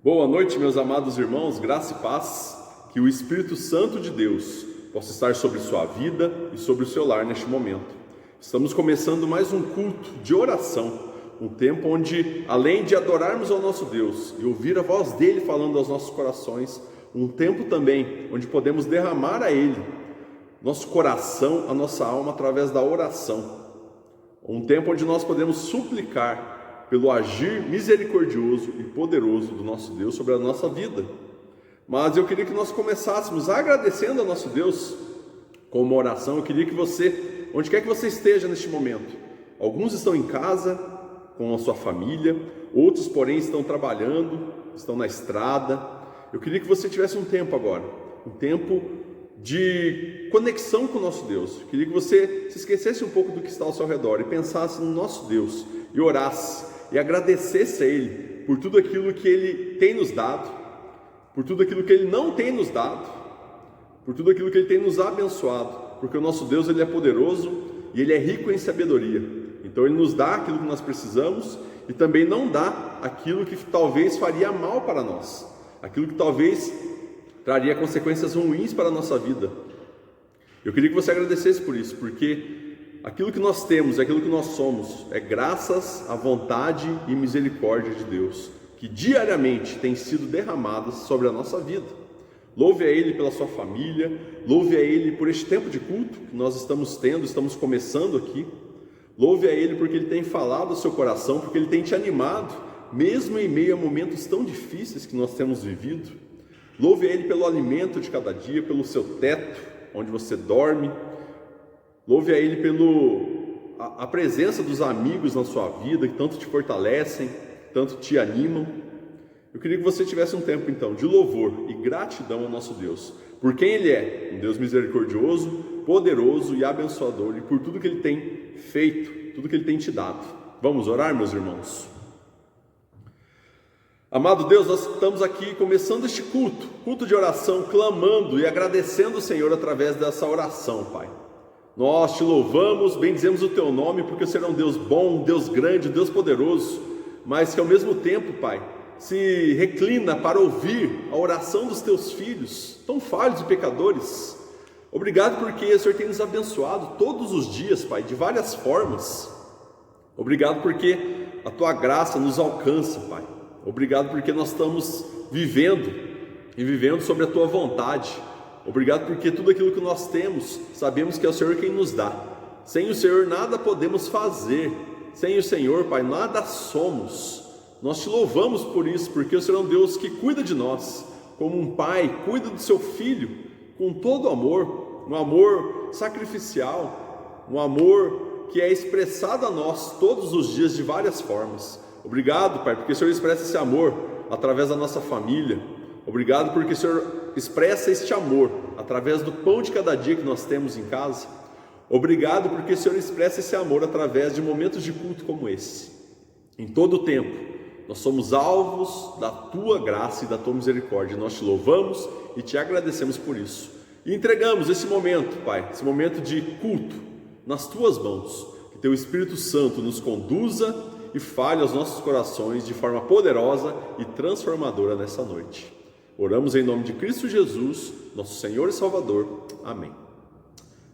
Boa noite, meus amados irmãos, graça e paz, que o Espírito Santo de Deus possa estar sobre sua vida e sobre o seu lar neste momento. Estamos começando mais um culto de oração, um tempo onde, além de adorarmos ao nosso Deus e ouvir a voz dele falando aos nossos corações, um tempo também onde podemos derramar a ele nosso coração, a nossa alma através da oração. Um tempo onde nós podemos suplicar pelo agir misericordioso e poderoso do nosso Deus sobre a nossa vida. Mas eu queria que nós começássemos agradecendo ao nosso Deus com uma oração. Eu queria que você, onde quer que você esteja neste momento, alguns estão em casa com a sua família, outros porém estão trabalhando, estão na estrada. Eu queria que você tivesse um tempo agora, um tempo de conexão com o nosso Deus. Eu queria que você se esquecesse um pouco do que está ao seu redor e pensasse no nosso Deus e orasse e agradecesse a Ele por tudo aquilo que Ele tem nos dado, por tudo aquilo que Ele não tem nos dado, por tudo aquilo que Ele tem nos abençoado, porque o nosso Deus, Ele é poderoso e Ele é rico em sabedoria. Então Ele nos dá aquilo que nós precisamos e também não dá aquilo que talvez faria mal para nós, aquilo que talvez traria consequências ruins para a nossa vida. Eu queria que você agradecesse por isso, porque aquilo que nós temos, aquilo que nós somos, é graças à vontade e misericórdia de Deus, que diariamente tem sido derramadas sobre a nossa vida. Louve a Ele pela sua família, louve a Ele por este tempo de culto que nós estamos tendo, estamos começando aqui. Louve a Ele porque Ele tem falado ao seu coração, porque Ele tem te animado, mesmo em meio a momentos tão difíceis que nós temos vivido. Louve a Ele pelo alimento de cada dia, pelo seu teto, onde você dorme. Louve a Ele pela presença dos amigos na sua vida, que tanto te fortalecem, tanto te animam. Eu queria que você tivesse um tempo então de louvor e gratidão ao nosso Deus, por quem Ele é, um Deus misericordioso, poderoso e abençoador, e por tudo que Ele tem feito, tudo que Ele tem te dado. Vamos orar, meus irmãos? Amado Deus, nós estamos aqui começando este culto de oração, clamando e agradecendo o Senhor através dessa oração, Pai. Nós te louvamos, bendizemos o teu nome, porque o Senhor é um Deus bom, um Deus grande, um Deus poderoso, mas que ao mesmo tempo, Pai, se reclina para ouvir a oração dos teus filhos, tão falhos e pecadores. Obrigado porque o Senhor tem nos abençoado todos os dias, Pai, de várias formas. Obrigado porque a tua graça nos alcança, Pai. Obrigado porque nós estamos vivendo sobre a tua vontade. Obrigado porque tudo aquilo que nós temos, sabemos que é o Senhor quem nos dá. Sem o Senhor nada podemos fazer. Sem o Senhor, Pai, nada somos. Nós te louvamos por isso, porque o Senhor é um Deus que cuida de nós, como um pai cuida do seu filho, com todo amor, um amor sacrificial, um amor que é expressado a nós todos os dias de várias formas. Obrigado, Pai, porque o Senhor expressa esse amor através da nossa família. Obrigado porque o Senhor expressa este amor através do pão de cada dia que nós temos em casa. Obrigado porque o Senhor expressa esse amor através de momentos de culto como esse. Em todo o tempo, nós somos alvos da tua graça e da tua misericórdia. Nós te louvamos e te agradecemos por isso. E entregamos esse momento, Pai, esse momento de culto, nas tuas mãos. Que teu Espírito Santo nos conduza e fale aos nossos corações de forma poderosa e transformadora nessa noite. Oramos em nome de Cristo Jesus, nosso Senhor e Salvador. Amém.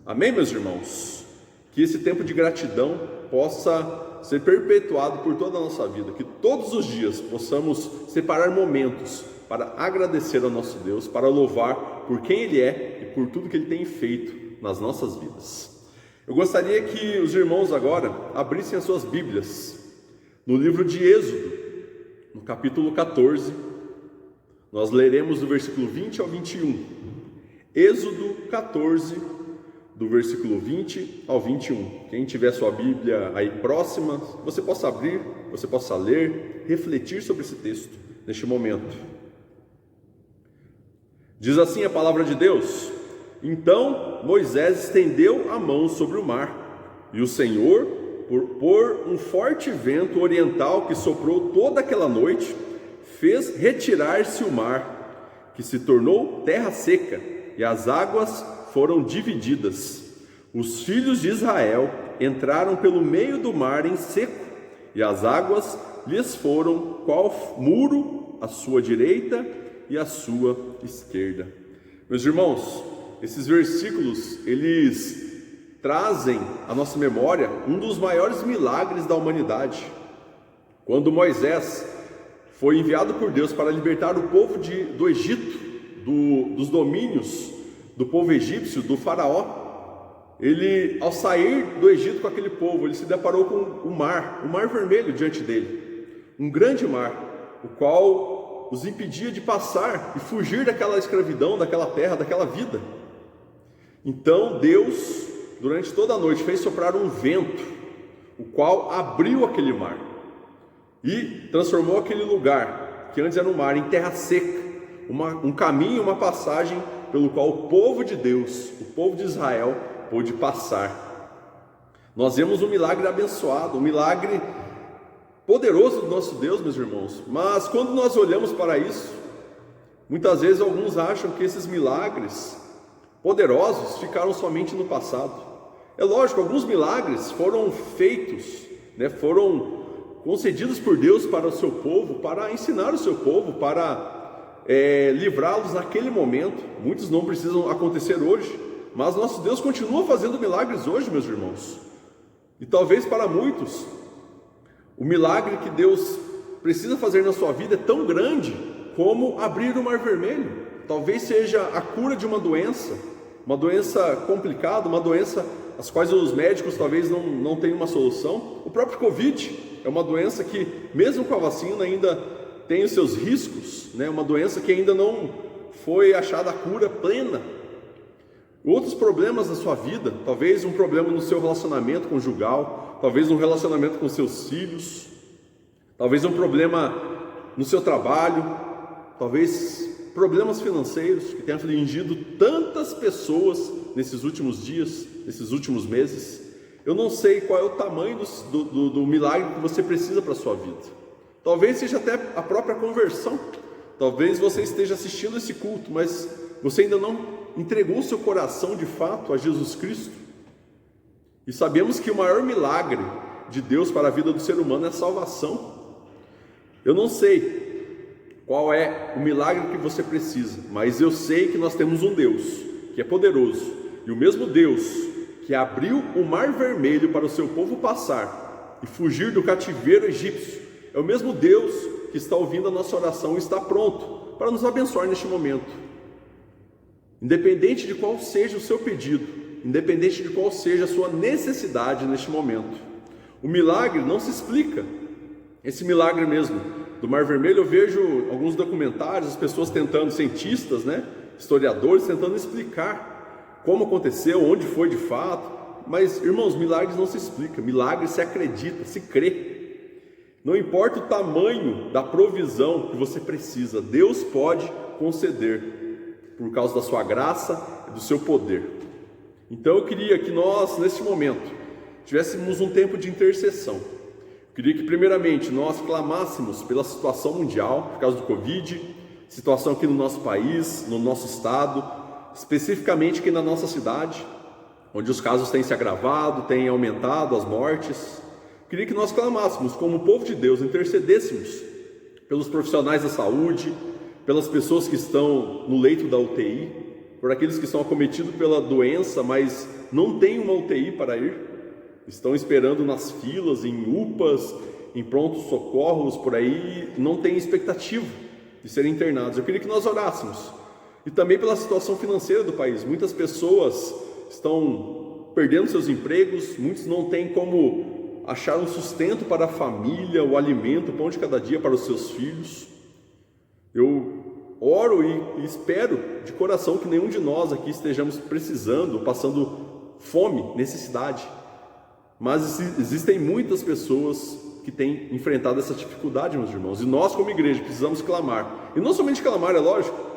Amém, meus irmãos? Que esse tempo de gratidão possa ser perpetuado por toda a nossa vida, que todos os dias possamos separar momentos para agradecer ao nosso Deus, para louvar por quem Ele é e por tudo que Ele tem feito nas nossas vidas. Eu gostaria que os irmãos agora abrissem as suas Bíblias no livro de Êxodo, no capítulo 14, nós leremos do versículo 20 ao 21. Êxodo 14, do versículo 20 ao 21. Quem tiver sua Bíblia aí próxima, você possa abrir, você possa ler, refletir sobre esse texto neste momento. Diz assim a palavra de Deus: Então Moisés estendeu a mão sobre o mar, e o Senhor, por um forte vento oriental que soprou toda aquela noite, fez retirar-se o mar, que se tornou terra seca, e as águas foram divididas. Os filhos de Israel entraram pelo meio do mar em seco, e as águas lhes foram qual muro à sua direita e à sua esquerda. Meus irmãos, esses versículos, eles trazem à nossa memória um dos maiores milagres da humanidade. Quando Moisés foi enviado por Deus para libertar o povo do Egito, dos domínios do povo egípcio, do faraó, ele, ao sair do Egito com aquele povo, ele se deparou com o mar vermelho diante dele, um grande mar, o qual os impedia de passar e fugir daquela escravidão, daquela terra, daquela vida. Então Deus, durante toda a noite, fez soprar um vento, o qual abriu aquele mar e transformou aquele lugar, que antes era um mar, em terra seca, um caminho, uma passagem pelo qual o povo de Deus, o povo de Israel, pôde passar. Nós vemos um milagre abençoado, um milagre poderoso do nosso Deus, meus irmãos. Mas quando nós olhamos para isso, muitas vezes alguns acham que esses milagres poderosos ficaram somente no passado. É lógico, alguns milagres foram feitos, foram concedidos por Deus para o seu povo, para ensinar o seu povo, para livrá-los naquele momento. Muitos não precisam acontecer hoje, mas nosso Deus continua fazendo milagres hoje, meus irmãos. E talvez para muitos, o milagre que Deus precisa fazer na sua vida é tão grande como abrir o mar vermelho. Talvez seja a cura de uma doença complicada, uma doença as quais os médicos talvez não tenham uma solução. O próprio Covid é uma doença que, mesmo com a vacina, ainda tem os seus riscos, uma doença que ainda não foi achada a cura plena. Outros problemas na sua vida, talvez um problema no seu relacionamento conjugal, talvez um relacionamento com seus filhos, talvez um problema no seu trabalho, talvez problemas financeiros que tenham afligido tantas pessoas nesses últimos dias, nesses últimos meses. Eu não sei qual é o tamanho do milagre que você precisa para a sua vida. Talvez seja até a própria conversão. Talvez você esteja assistindo esse culto, mas você ainda não entregou o seu coração de fato a Jesus Cristo. E sabemos que o maior milagre de Deus para a vida do ser humano é a salvação. Eu não sei qual é o milagre que você precisa, mas eu sei que nós temos um Deus que é poderoso, e o mesmo Deus que abriu o mar vermelho para o seu povo passar e fugir do cativeiro egípcio, é o mesmo Deus que está ouvindo a nossa oração e está pronto para nos abençoar neste momento. Independente de qual seja o seu pedido, independente de qual seja a sua necessidade neste momento, o milagre não se explica. Esse milagre mesmo do Mar Vermelho, eu vejo alguns documentários, as pessoas tentando, cientistas, historiadores, tentando explicar como aconteceu, onde foi de fato. Mas, irmãos, milagres não se explicam, milagres se acredita, se crê. Não importa o tamanho da provisão que você precisa, Deus pode conceder, por causa da sua graça e do seu poder. Então eu queria que nós, neste momento, tivéssemos um tempo de intercessão. Eu queria que primeiramente nós clamássemos pela situação mundial, por causa do Covid, situação aqui no nosso país, no nosso estado, especificamente aqui na nossa cidade, onde os casos têm se agravado, têm aumentado as mortes. Eu queria que nós clamássemos como povo de Deus, intercedêssemos pelos profissionais da saúde, pelas pessoas que estão no leito da UTI, por aqueles que estão acometidos pela doença, mas não têm uma UTI para ir, estão esperando nas filas, em UPAs, em prontos socorros por aí, não têm expectativa de serem internados. Eu queria que nós orássemos. E também pela situação financeira do país. Muitas pessoas estão perdendo seus empregos, muitos não têm como achar um sustento para a família, o alimento, o pão de cada dia para os seus filhos. Eu oro e espero de coração que nenhum de nós aqui estejamos precisando, passando fome, necessidade. Mas existem muitas pessoas que têm enfrentado essa dificuldade, meus irmãos. E nós, como igreja, precisamos clamar. E não somente clamar, é lógico.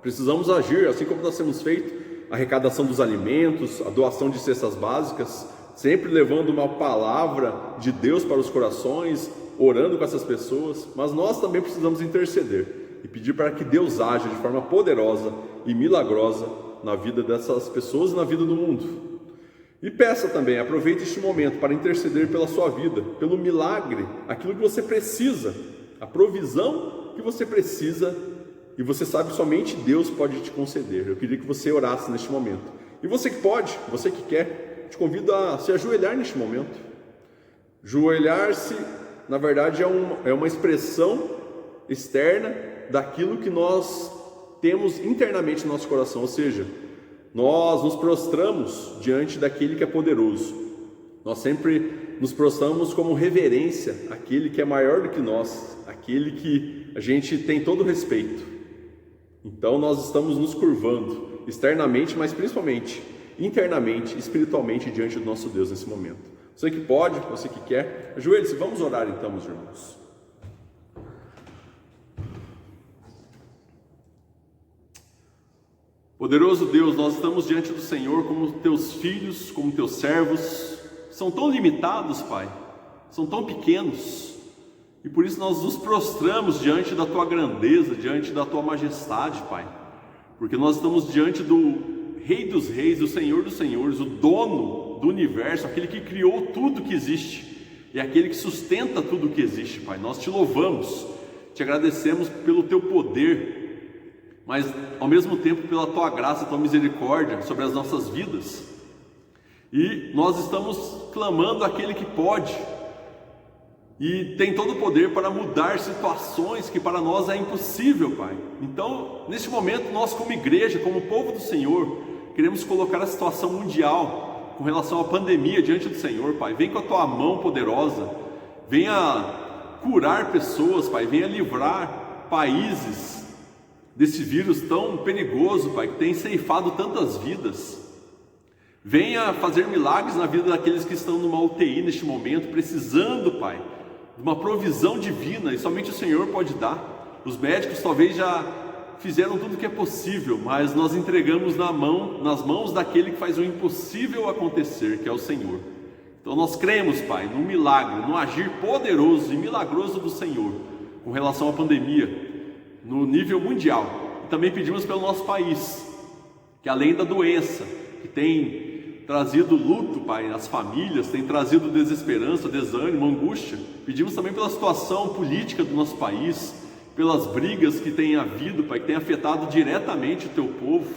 Precisamos agir, assim como nós temos feito, a arrecadação dos alimentos, a doação de cestas básicas, sempre levando uma palavra de Deus para os corações, orando com essas pessoas. Mas nós também precisamos interceder e pedir para que Deus haja de forma poderosa e milagrosa na vida dessas pessoas e na vida do mundo. E peça também, aproveite este momento para interceder pela sua vida, pelo milagre, aquilo que você precisa, a provisão que você precisa e você sabe que somente Deus pode te conceder. Eu queria que você orasse neste momento. E você que pode, você que quer, te convido a se ajoelhar neste momento. Ajoelhar-se, na verdade, é uma expressão externa daquilo que nós temos internamente no nosso coração, ou seja, nós nos prostramos diante daquele que é poderoso. Nós sempre nos prostramos como reverência àquele que é maior do que nós, aquele que a gente tem todo o respeito. Então nós estamos nos curvando externamente, mas principalmente internamente, espiritualmente diante do nosso Deus nesse momento. Você que pode, você que quer, ajoelhe-se, vamos orar então, meus irmãos. Poderoso Deus, nós estamos diante do Senhor como teus filhos, como teus servos. São tão limitados, Pai, são tão pequenos, e por isso nós nos prostramos diante da tua grandeza, diante da tua majestade, Pai, porque nós estamos diante do Rei dos Reis, o Senhor dos Senhores, o dono do universo, aquele que criou tudo que existe e aquele que sustenta tudo que existe, Pai. Nós te louvamos, te agradecemos pelo teu poder, mas ao mesmo tempo pela tua graça, tua misericórdia sobre as nossas vidas. E nós estamos clamando àquele que pode e tem todo o poder para mudar situações que para nós é impossível, Pai. Então, neste momento, nós como igreja, como povo do Senhor, queremos colocar a situação mundial com relação à pandemia diante do Senhor, Pai. Vem com a tua mão poderosa, venha curar pessoas, Pai, venha livrar países desse vírus tão perigoso, Pai, que tem ceifado tantas vidas. Venha fazer milagres na vida daqueles que estão numa UTI neste momento, precisando, Pai, de uma provisão divina, e somente o Senhor pode dar. Os médicos talvez já fizeram tudo o que é possível, mas nós entregamos nas mãos daquele que faz o impossível acontecer, que é o Senhor. Então nós cremos, Pai, no milagre, no agir poderoso e milagroso do Senhor com relação à pandemia no nível mundial. E também pedimos pelo nosso país, que além da doença que tem trazido luto, Pai, nas famílias, tem trazido desesperança, desânimo, angústia, pedimos também pela situação política do nosso país, pelas brigas que tem havido, Pai, que tem afetado diretamente o teu povo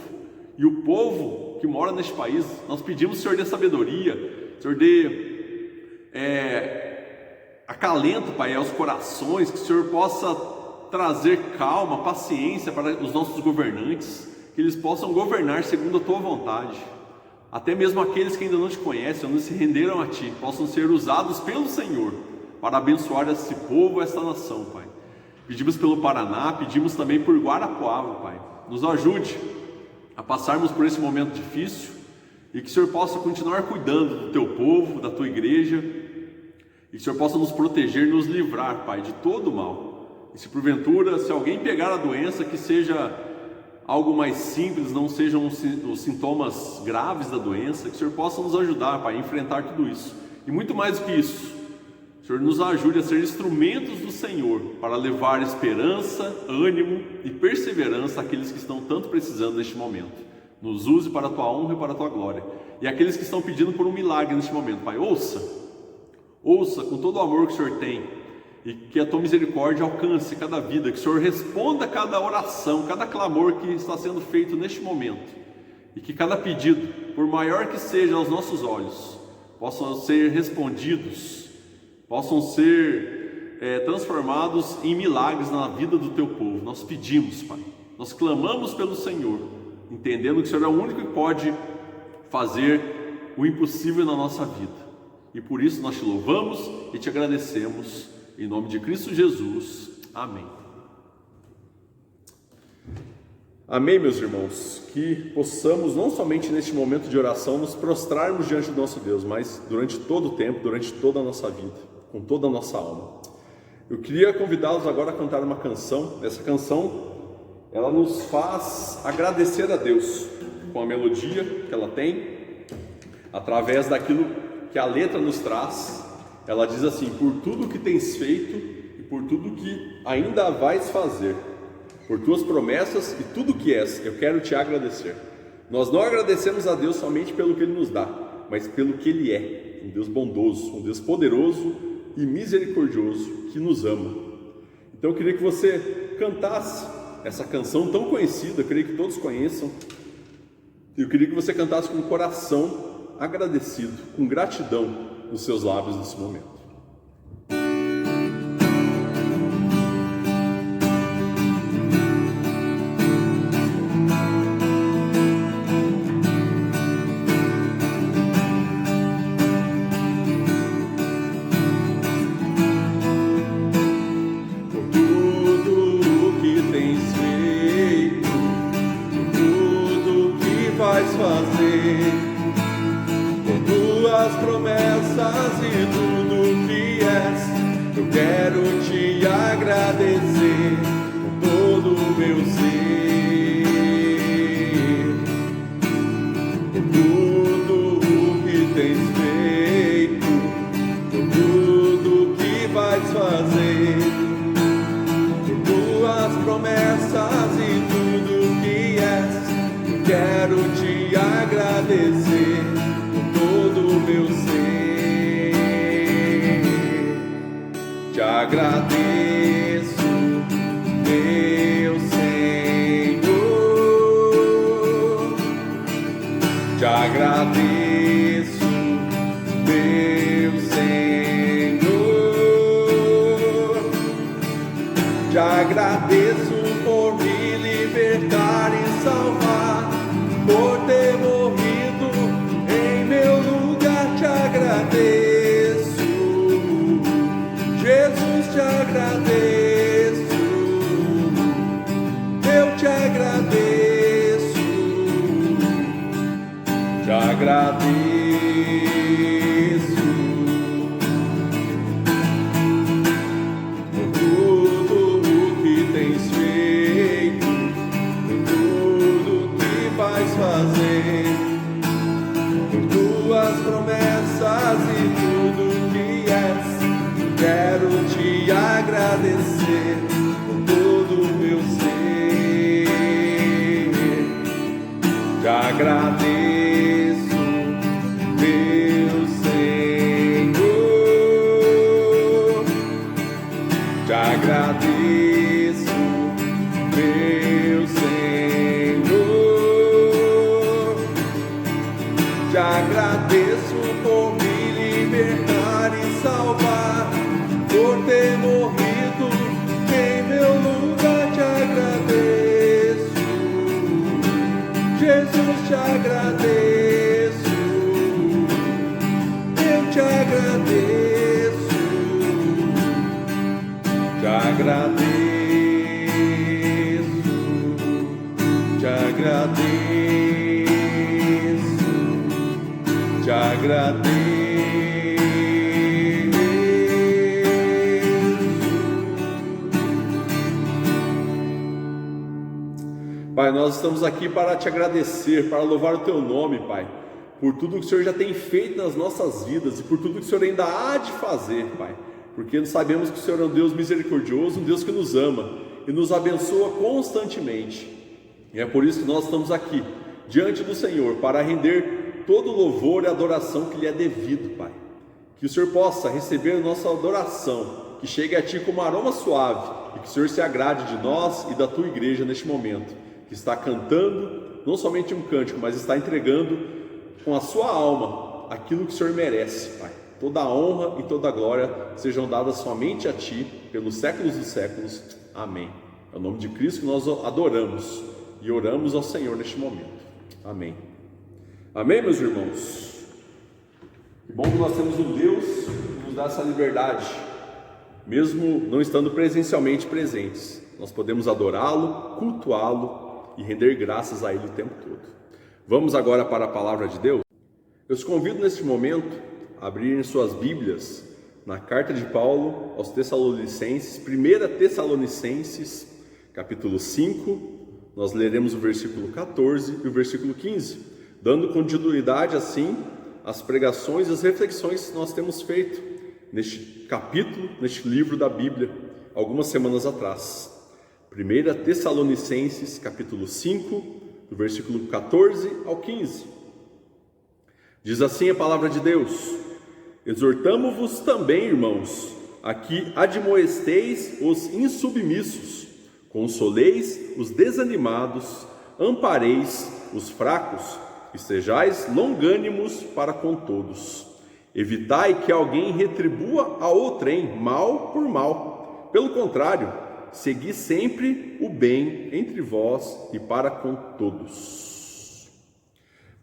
e o povo que mora neste país. Nós pedimos, Senhor, dê sabedoria, Senhor, dê acalento, Pai, aos corações, que o Senhor possa trazer calma, paciência para os nossos governantes, que eles possam governar segundo a tua vontade. Até mesmo aqueles que ainda não te conhecem, não se renderam a ti, possam ser usados pelo Senhor para abençoar esse povo, essa nação, Pai. Pedimos pelo Paraná, pedimos também por Guarapuava, Pai. Nos ajude a passarmos por esse momento difícil e que o Senhor possa continuar cuidando do teu povo, da tua igreja, e que o Senhor possa nos proteger, nos livrar, Pai, de todo o mal. E se porventura, se alguém pegar a doença, que seja algo mais simples, não sejam os sintomas graves da doença, que o Senhor possa nos ajudar, Pai, a enfrentar tudo isso. E muito mais do que isso, o Senhor nos ajude a ser instrumentos do Senhor para levar esperança, ânimo e perseverança àqueles que estão tanto precisando neste momento. Nos use para a tua honra e para a tua glória. E aqueles que estão pedindo por um milagre neste momento, Pai, ouça com todo o amor que o Senhor tem, e que a tua misericórdia alcance cada vida, que o Senhor responda a cada oração, cada clamor que está sendo feito neste momento, e que cada pedido, por maior que seja aos nossos olhos, possam ser respondidos, possam ser transformados em milagres na vida do teu povo. Nós pedimos, Pai, nós clamamos pelo Senhor, entendendo que o Senhor é o único que pode fazer o impossível na nossa vida, e por isso nós te louvamos e te agradecemos. Em nome de Cristo Jesus, amém. Amém, meus irmãos, que possamos não somente neste momento de oração nos prostrarmos diante do nosso Deus, mas durante todo o tempo, durante toda a nossa vida, com toda a nossa alma. Eu queria convidá-los agora a cantar uma canção. Essa canção, ela nos faz agradecer a Deus com a melodia que ela tem, através daquilo que a letra nos traz. Ela diz assim: por tudo que tens feito e por tudo que ainda vais fazer, por tuas promessas e tudo que és, eu quero te agradecer. Nós não agradecemos a Deus somente pelo que Ele nos dá, mas pelo que Ele é, um Deus bondoso, um Deus poderoso e misericordioso que nos ama. Então eu queria que você cantasse essa canção tão conhecida, eu creio que todos conheçam. Eu queria que você cantasse com o coração agradecido, com gratidão nos seus lábios nesse momento. Te agradeço por me libertar e salvar, por ter morrido em meu lugar. Te agradeço, Jesus, te agradeço, eu te agradeço, te agradeço. Agradecer por todo o meu ser. Te agradeço, meu Senhor. Te agradeço, meu Senhor. Te agradeço por me libertar e salvar, por ter morrido em meu lugar. Te agradeço, Jesus, te agradeço, eu te agradeço, te agradeço, te agradeço, te agradeço. Pai, nós estamos aqui para te agradecer, para louvar o teu nome, Pai, por tudo que o Senhor já tem feito nas nossas vidas e por tudo que o Senhor ainda há de fazer, Pai, porque nós sabemos que o Senhor é um Deus misericordioso, um Deus que nos ama e nos abençoa constantemente. E é por isso que nós estamos aqui, diante do Senhor, para render todo o louvor e adoração que lhe é devido, Pai. Que o Senhor possa receber a nossa adoração, que chegue a Ti como aroma suave, e que o Senhor se agrade de nós e da Tua igreja neste momento, que está cantando, não somente um cântico, mas está entregando com a sua alma aquilo que o Senhor merece, Pai. Toda a honra e toda a glória sejam dadas somente a Ti, pelos séculos dos séculos. Amém. É o nome de Cristo que nós adoramos e oramos ao Senhor neste momento. Amém. Amém, meus irmãos? Que bom que nós temos um Deus que nos dá essa liberdade, mesmo não estando presencialmente presentes. Nós podemos adorá-lo, cultuá-lo e render graças a Ele o tempo todo. Vamos agora para a palavra de Deus? Eu os convido neste momento a abrirem suas Bíblias na carta de Paulo aos Tessalonicenses, 1 Tessalonicenses, capítulo 5, nós leremos o versículo 14 e o versículo 15, dando continuidade assim às pregações e às reflexões que nós temos feito neste capítulo, neste livro da Bíblia, algumas semanas atrás. 1 Tessalonicenses, capítulo 5, do versículo 14 ao 15. Diz assim a palavra de Deus: exortamo-vos também, irmãos, a que admoesteis os insubmissos, consoleis os desanimados, ampareis os fracos, e sejais longânimos para com todos. Evitai que alguém retribua a outrem mal por mal. Pelo contrário, segui sempre o bem entre vós e para com todos.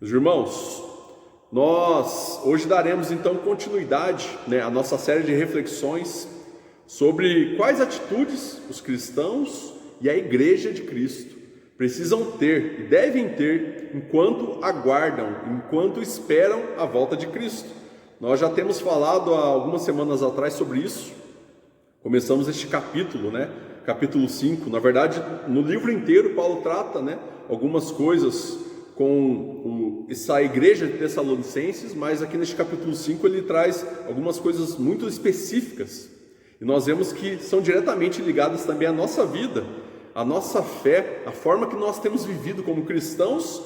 Meus irmãos, nós hoje daremos então continuidade, à nossa série de reflexões sobre quais atitudes os cristãos e a Igreja de Cristo precisam ter e devem ter enquanto aguardam, enquanto esperam a volta de Cristo. Nós já temos falado há algumas semanas atrás sobre isso. Começamos este capítulo, capítulo 5. Na verdade, no livro inteiro Paulo trata, algumas coisas com essa igreja de Tessalonicenses, mas aqui neste capítulo 5 ele traz algumas coisas muito específicas. E nós vemos que são diretamente ligadas também à nossa vida, à nossa fé, a forma que nós temos vivido como cristãos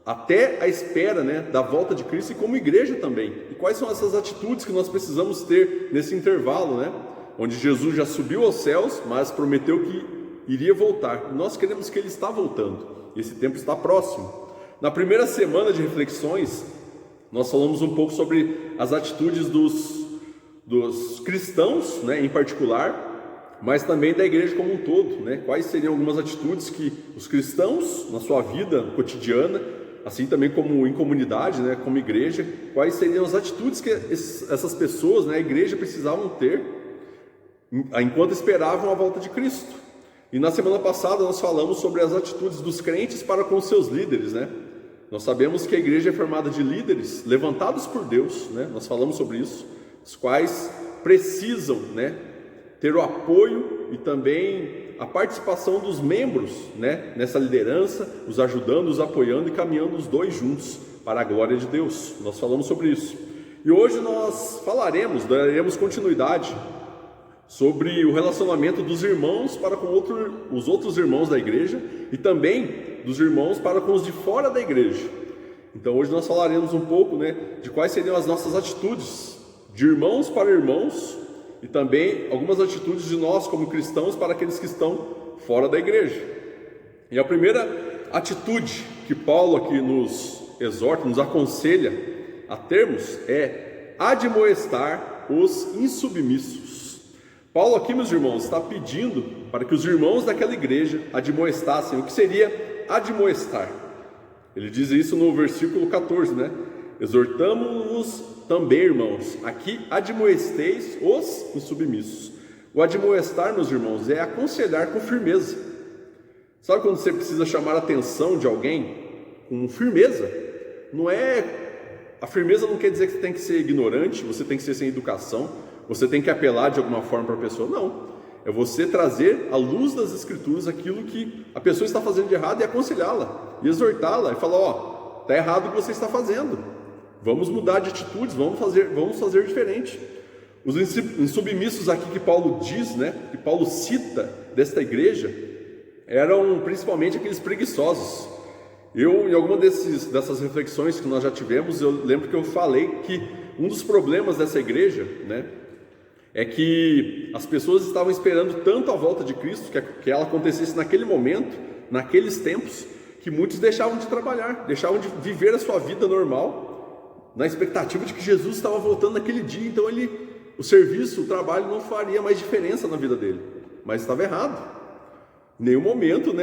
até a espera da volta de Cristo e como igreja também. E quais são essas atitudes que nós precisamos ter nesse intervalo, onde Jesus já subiu aos céus, mas prometeu que iria voltar. E nós queremos que Ele está voltando. E esse tempo está próximo. Na primeira semana de reflexões, nós falamos um pouco sobre as atitudes dos cristãos, em particular, mas também da igreja como um todo, Quais seriam algumas atitudes que os cristãos, na sua vida cotidiana, assim também como em comunidade, como igreja, quais seriam as atitudes que essas pessoas, a igreja, precisavam ter enquanto esperavam a volta de Cristo. E na semana passada nós falamos sobre as atitudes dos crentes para com os seus líderes, Nós sabemos que a igreja é formada de líderes levantados por Deus, Nós falamos sobre isso, os quais precisam, ter o apoio e também a participação dos membros, nessa liderança, os ajudando, os apoiando e caminhando os dois juntos para a glória de Deus. Nós falamos sobre isso. E hoje nós daremos continuidade sobre o relacionamento dos irmãos para com os outros irmãos da igreja e também dos irmãos para com os de fora da igreja. Então hoje nós falaremos um pouco, de quais seriam as nossas atitudes de irmãos para irmãos e também algumas atitudes de nós como cristãos para aqueles que estão fora da igreja. E a primeira atitude que Paulo aqui nos exorta, nos aconselha a termos é admoestar os insubmissos. Paulo aqui, meus irmãos, está pedindo para que os irmãos daquela igreja admoestassem. O que seria admoestar? Ele diz isso no versículo 14, Exortamo-vos também, irmãos, aqui admoesteis os insubmissos. O admoestar, meus irmãos, é aconselhar com firmeza. Sabe quando você precisa chamar a atenção de alguém com firmeza? A firmeza não quer dizer que você tem que ser ignorante, você tem que ser sem educação, você tem que apelar de alguma forma para a pessoa. Não, é você trazer à luz das Escrituras aquilo que a pessoa está fazendo de errado e aconselhá-la, e exortá-la, e falar, está errado o que você está fazendo, vamos mudar de atitudes, vamos fazer diferente. Os insubmissos aqui que Paulo diz, que Paulo cita desta igreja, eram principalmente aqueles preguiçosos. Em alguma dessas reflexões que nós já tivemos, eu lembro que eu falei que um dos problemas dessa igreja, é que as pessoas estavam esperando tanto a volta de Cristo, que ela acontecesse naquele momento, naqueles tempos, que muitos deixavam de trabalhar, deixavam de viver a sua vida normal, na expectativa de que Jesus estava voltando naquele dia. Então o serviço, o trabalho não faria mais diferença na vida dele, mas estava errado. Em nenhum momento,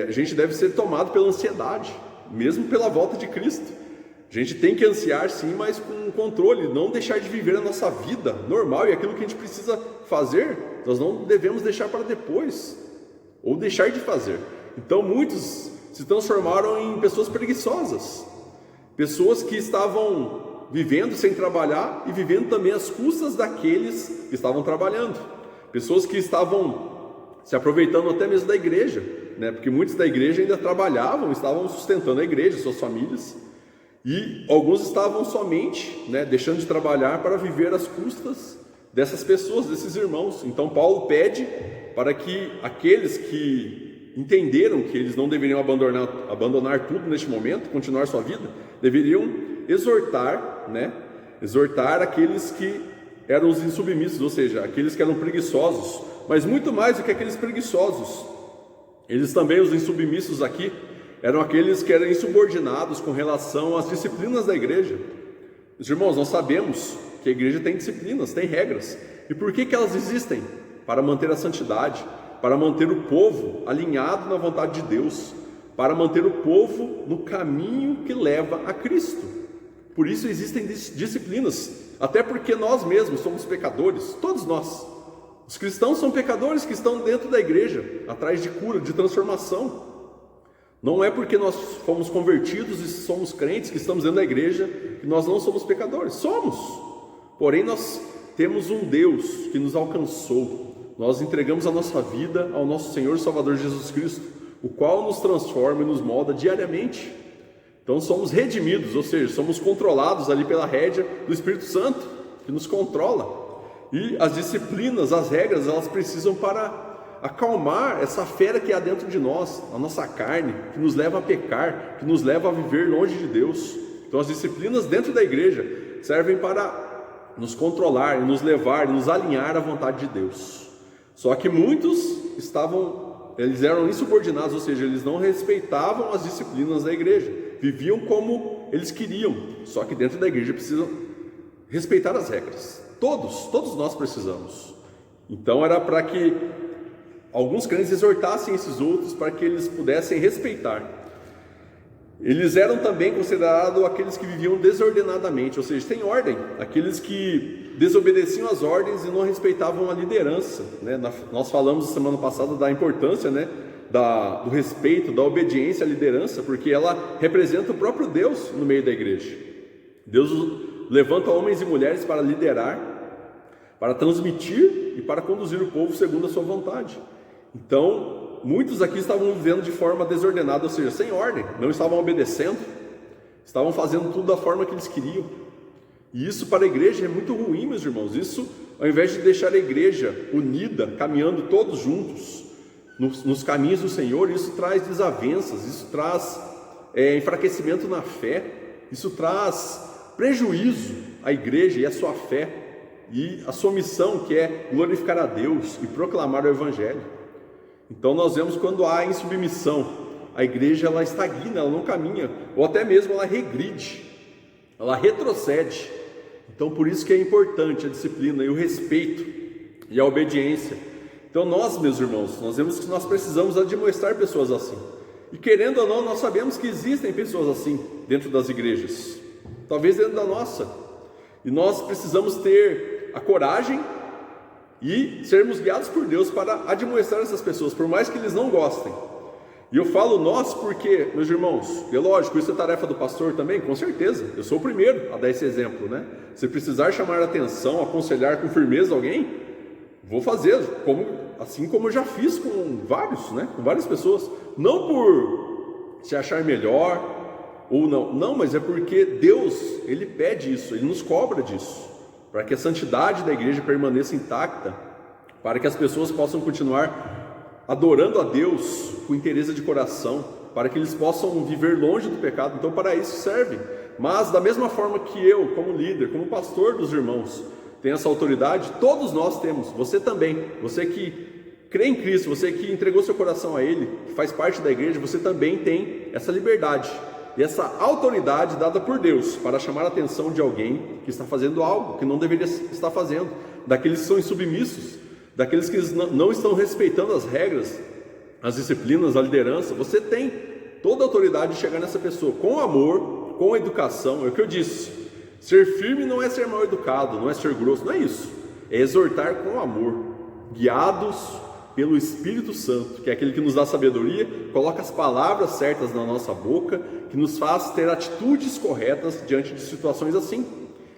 a gente deve ser tomado pela ansiedade, mesmo pela volta de Cristo. A gente tem que ansiar sim, mas com controle, não deixar de viver a nossa vida normal, e aquilo que a gente precisa fazer, nós não devemos deixar para depois, ou deixar de fazer. Então muitos se transformaram em pessoas preguiçosas, pessoas que estavam vivendo sem trabalhar e vivendo também às custas daqueles que estavam trabalhando, pessoas que estavam se aproveitando até mesmo da igreja, porque muitos da igreja ainda trabalhavam, estavam sustentando a igreja, suas famílias, e alguns estavam somente deixando de trabalhar para viver às custas dessas pessoas, desses irmãos. Então Paulo pede para que aqueles que entenderam que eles não deveriam abandonar tudo neste momento, continuar sua vida, deveriam exortar aqueles que eram os insubmissos, ou seja, aqueles que eram preguiçosos, mas muito mais do que aqueles preguiçosos, Eles também, os insubmissos aqui, eram aqueles que eram insubordinados com relação às disciplinas da igreja. Meus irmãos, nós sabemos que a igreja tem disciplinas, tem regras. E por que elas existem? Para manter a santidade, para manter o povo alinhado na vontade de Deus, para manter o povo no caminho que leva a Cristo. Por isso existem disciplinas, até porque nós mesmos somos pecadores, todos nós. Os cristãos são pecadores que estão dentro da igreja, atrás de cura, de transformação. Não é porque nós fomos convertidos e somos crentes que estamos dentro da igreja que nós não somos pecadores. Somos, porém nós temos um Deus que nos alcançou. Nós entregamos a nossa vida ao nosso Senhor e Salvador Jesus Cristo, o qual nos transforma e nos molda diariamente. Então somos redimidos, ou seja, somos controlados ali pela rédea do Espírito Santo, que nos controla. E as disciplinas, as regras, elas precisam para acalmar essa fera que há dentro de nós, a nossa carne, que nos leva a pecar, que nos leva a viver longe de Deus. Então as disciplinas dentro da igreja servem para nos controlar, nos levar, nos alinhar à vontade de Deus. Só que muitos eles eram insubordinados, ou seja, eles não respeitavam as disciplinas da igreja, viviam como eles queriam. Só que dentro da igreja precisam respeitar as regras. Todos nós precisamos. Então era para que alguns crentes exortassem esses outros para que eles pudessem respeitar. Eles eram também considerados aqueles que viviam desordenadamente, ou seja, tem ordem, aqueles que desobedeciam às ordens e não respeitavam a liderança, né? Nós falamos semana passada da importância, né? Do respeito, da obediência à liderança, porque ela representa o próprio Deus no meio da igreja. Deus levanta homens e mulheres para liderar, para transmitir e para conduzir o povo segundo a sua vontade. Então, muitos aqui estavam vivendo de forma desordenada, ou seja, sem ordem, não estavam obedecendo, estavam fazendo tudo da forma que eles queriam. E isso para a igreja é muito ruim, meus irmãos. Isso, ao invés de deixar a igreja unida, caminhando todos juntos nos caminhos do Senhor, isso traz desavenças, isso traz enfraquecimento na fé, isso traz prejuízo à igreja e à sua fé e a sua missão, que é glorificar a Deus e proclamar o Evangelho. Então nós vemos quando há insubmissão, a igreja ela estagna, ela não caminha, ou até mesmo ela regride, ela retrocede. Então por isso que é importante a disciplina e o respeito e a obediência. Então nós, meus irmãos, nós vemos que nós precisamos admoestar pessoas assim. E querendo ou não, nós sabemos que existem pessoas assim dentro das igrejas, talvez dentro da nossa. E nós precisamos ter a coragem e sermos guiados por Deus para admoestar essas pessoas, por mais que eles não gostem. E eu falo nós porque, meus irmãos, é lógico, isso é tarefa do pastor também, com certeza. Eu sou o primeiro a dar esse exemplo, né? Se precisar chamar a atenção, aconselhar com firmeza alguém, vou fazer, assim como eu já fiz com vários, né? Com várias pessoas. Não por se achar melhor ou não, mas é porque Deus, Ele pede isso, Ele nos cobra disso, para que a santidade da igreja permaneça intacta, para que as pessoas possam continuar adorando a Deus com interesse de coração, para que eles possam viver longe do pecado. Então para isso serve. Mas da mesma forma que eu, como líder, como pastor dos irmãos, tenho essa autoridade, todos nós temos, você também, você que crê em Cristo, você que entregou seu coração a Ele, que faz parte da igreja, você também tem essa liberdade e essa autoridade dada por Deus para chamar a atenção de alguém que está fazendo algo que não deveria estar fazendo, daqueles que são insubmissos, daqueles que não estão respeitando as regras, as disciplinas, a liderança. Você tem toda a autoridade de chegar nessa pessoa com amor, com educação. É o que eu disse, ser firme não é ser mal educado, não é ser grosso, não é isso, é exortar com amor, guiados pelo Espírito Santo, que é aquele que nos dá sabedoria, coloca as palavras certas na nossa boca, que nos faz ter atitudes corretas diante de situações assim.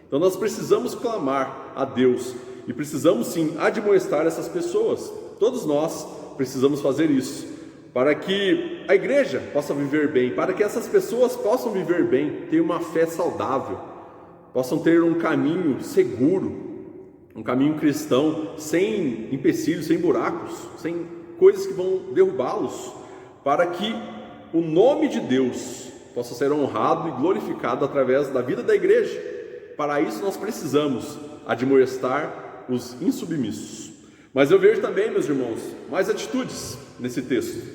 Então nós precisamos clamar a Deus e precisamos sim admoestar essas pessoas. Todos nós precisamos fazer isso, para que a igreja possa viver bem, para que essas pessoas possam viver bem, ter uma fé saudável, possam ter um caminho seguro, um caminho cristão, sem empecilhos, sem buracos, sem coisas que vão derrubá-los, para que o nome de Deus possa ser honrado e glorificado através da vida da igreja. Para isso nós precisamos admoestar os insubmissos. Mas eu vejo também, meus irmãos, mais atitudes nesse texto.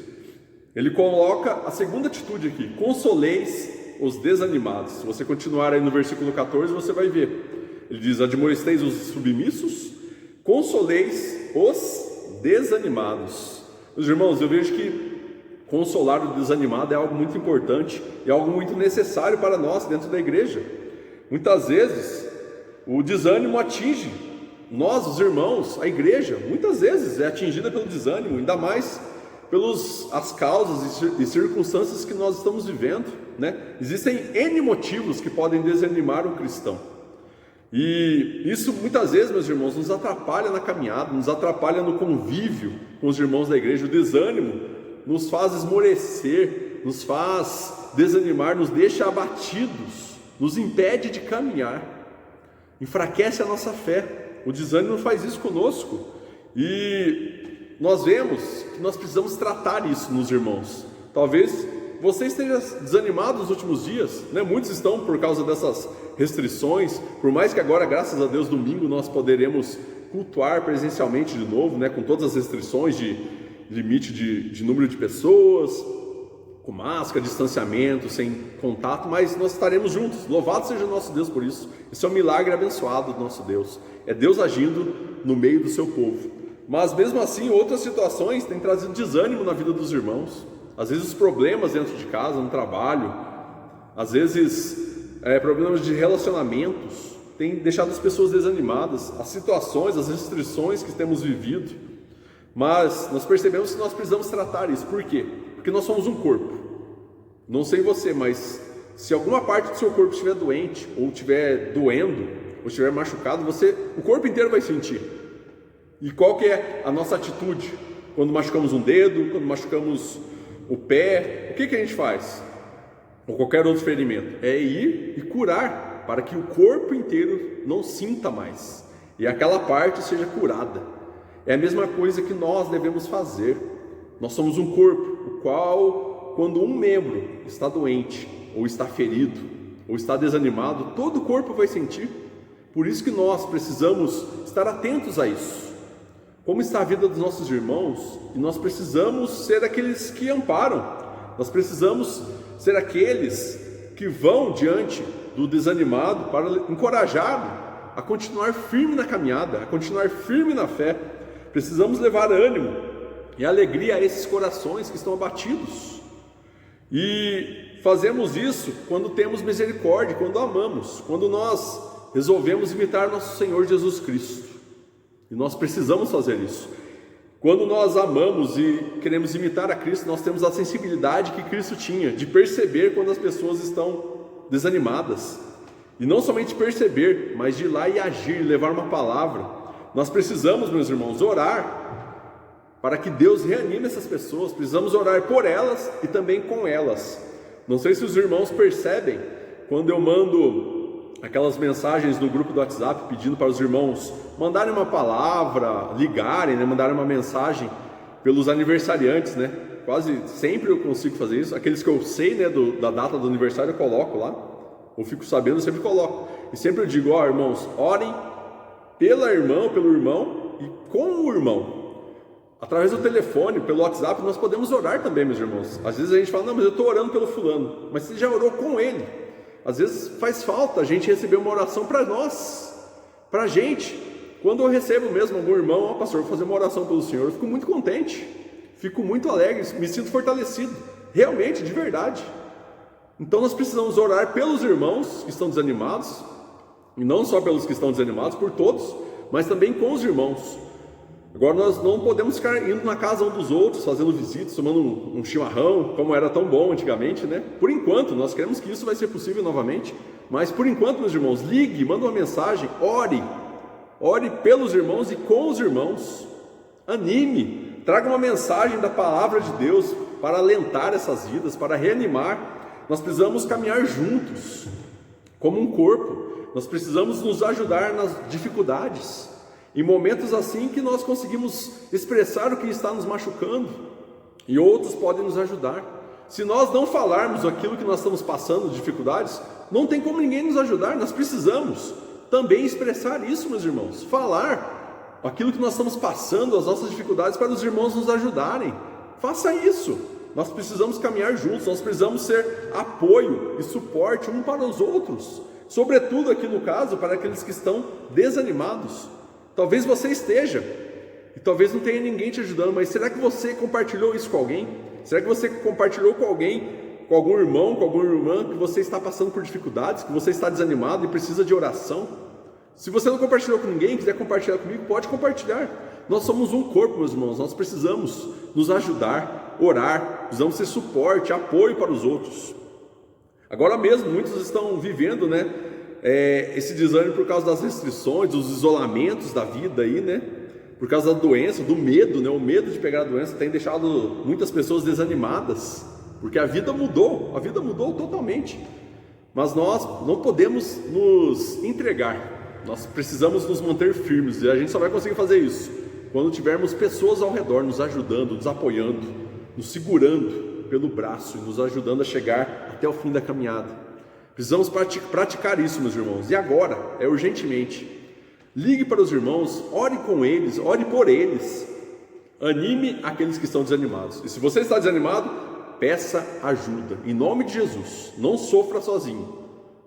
ele coloca a segunda atitude aqui: consoleis os desanimados. Se você continuar aí no versículo 14, você vai ver. Ele diz: admoesteis os submissos, consoleis os desanimados. Meus irmãos, eu vejo que consolar o desanimado é algo muito importante e algo muito necessário para nós dentro da igreja. Muitas vezes o desânimo atinge nós, os irmãos, a igreja, muitas vezes é atingida pelo desânimo, ainda mais pelas as causas e circunstâncias que nós estamos vivendo, né? Existem N motivos que podem desanimar o cristão, e isso muitas vezes, meus irmãos, nos atrapalha na caminhada, nos atrapalha no convívio com os irmãos da igreja. O desânimo nos faz esmorecer, nos faz desanimar, nos deixa abatidos, nos impede de caminhar, enfraquece a nossa fé. O desânimo faz isso conosco, e nós vemos que nós precisamos tratar isso nos irmãos. Talvez você esteja desanimado nos últimos dias, né? Muitos estão por causa dessas restrições, por mais que agora, graças a Deus, domingo nós poderemos cultuar presencialmente de novo, né? Com todas as restrições de limite de número de pessoas, com máscara, distanciamento, sem contato, mas nós estaremos juntos. Louvado seja o nosso Deus por isso. Isso é um milagre abençoado do nosso Deus. É Deus agindo no meio do seu povo. Mas mesmo assim, outras situações têm trazido desânimo na vida dos irmãos. Às vezes problemas dentro de casa, no trabalho, às vezes problemas de relacionamentos têm deixado as pessoas desanimadas. As situações, as restrições que temos vivido. Mas nós percebemos que nós precisamos tratar isso. Por quê? Porque nós somos um corpo. Não sei você, mas se alguma parte do seu corpo estiver doente, ou estiver doendo, ou estiver machucado, o corpo inteiro vai sentir. E qual que é a nossa atitude? Quando machucamos um dedo, quando machucamos o pé, o que a gente faz? Ou qualquer outro ferimento? É ir e curar, para que o corpo inteiro não sinta mais, e aquela parte seja curada. É a mesma coisa que nós devemos fazer. Nós somos um corpo, o qual, quando um membro está doente, ou está ferido, ou está desanimado, todo o corpo vai sentir. Por isso que nós precisamos estar atentos a isso. Como está a vida dos nossos irmãos? E nós precisamos ser aqueles que amparam. Nós precisamos ser aqueles que vão diante do desanimado para encorajá-lo a continuar firme na caminhada, a continuar firme na fé. Precisamos levar ânimo e alegria a esses corações que estão abatidos. E fazemos isso quando temos misericórdia, quando amamos, quando nós resolvemos imitar nosso Senhor Jesus Cristo. E nós precisamos fazer isso. Quando nós amamos e queremos imitar a Cristo, nós temos a sensibilidade que Cristo tinha, de perceber quando as pessoas estão desanimadas. E não somente perceber, mas de ir lá e agir, levar uma palavra. Nós precisamos, meus irmãos, orar para que Deus reanime essas pessoas. Precisamos orar por elas e também com elas. Não sei se os irmãos percebem, quando eu mando aquelas mensagens no grupo do WhatsApp pedindo para os irmãos mandarem uma palavra, ligarem, né, mandarem uma mensagem pelos aniversariantes, né? Quase sempre eu consigo fazer isso. Aqueles que eu sei, né, da data do aniversário, eu coloco lá. Eu fico sabendo, eu sempre coloco. E sempre eu digo: irmãos, orem pela irmã, pelo irmão e com o irmão. Através do telefone, pelo WhatsApp, nós podemos orar também, meus irmãos. Às vezes a gente fala: não, mas eu estou orando pelo fulano. Mas você já orou com ele. Às vezes faz falta a gente receber uma oração para nós, para a gente. Quando eu recebo mesmo algum irmão: pastor, vou fazer uma oração pelo senhor, eu fico muito contente, fico muito alegre, me sinto fortalecido, realmente, de verdade. Então nós precisamos orar pelos irmãos que estão desanimados, e não só pelos que estão desanimados, por todos, mas também com os irmãos. Agora nós não podemos ficar indo na casa um dos outros, fazendo visitas, tomando um chimarrão, como era tão bom antigamente, né? Por enquanto, nós queremos que isso vai ser possível novamente, mas por enquanto, meus irmãos, ligue, manda uma mensagem, ore pelos irmãos e com os irmãos, anime, traga uma mensagem da palavra de Deus para alentar essas vidas, para reanimar. Nós precisamos caminhar juntos, como um corpo. Nós precisamos nos ajudar nas dificuldades, em momentos assim que nós conseguimos expressar o que está nos machucando, e outros podem nos ajudar. Se nós não falarmos aquilo que nós estamos passando, dificuldades, não tem como ninguém nos ajudar. Nós precisamos também expressar isso, meus irmãos, falar aquilo que nós estamos passando, as nossas dificuldades, para os irmãos nos ajudarem. Faça isso. Nós precisamos caminhar juntos, nós precisamos ser apoio e suporte um para os outros, sobretudo aqui no caso, para aqueles que estão desanimados. Talvez você esteja, e talvez não tenha ninguém te ajudando, mas será que você compartilhou isso com alguém? Será que você compartilhou com alguém, com algum irmão, com alguma irmã, que você está passando por dificuldades, que você está desanimado e precisa de oração? Se você não compartilhou com ninguém, quiser compartilhar comigo, pode compartilhar. Nós somos um corpo, meus irmãos, nós precisamos nos ajudar, orar, precisamos ser suporte, apoio para os outros. Agora mesmo, muitos estão vivendo, esse desânimo por causa das restrições, dos isolamentos da vida aí, por causa da doença, do medo, o medo de pegar a doença tem deixado muitas pessoas desanimadas, porque a vida mudou totalmente. Mas nós não podemos nos entregar, nós precisamos nos manter firmes, e a gente só vai conseguir fazer isso quando tivermos pessoas ao redor nos ajudando, nos apoiando, nos segurando pelo braço e nos ajudando a chegar até o fim da caminhada. Precisamos praticar isso, meus irmãos, e agora, urgentemente. Ligue para os irmãos, ore com eles, ore por eles, anime aqueles que estão desanimados. E se você está desanimado, peça ajuda, em nome de Jesus. Não sofra sozinho,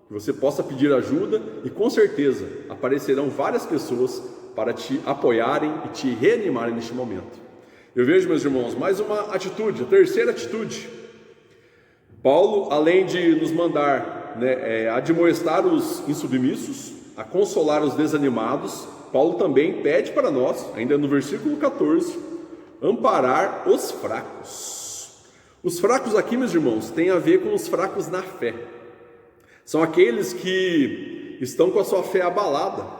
que você possa pedir ajuda, e com certeza aparecerão várias pessoas para te apoiarem e te reanimarem neste momento. Eu vejo, meus irmãos, mais uma atitude, a terceira atitude. Paulo, além de nos mandar admoestar os insubmissos, a consolar os desanimados, Paulo também pede para nós, ainda no versículo 14, amparar os fracos. Os fracos aqui, meus irmãos, tem a ver com os fracos na fé. São aqueles que estão com a sua fé abalada,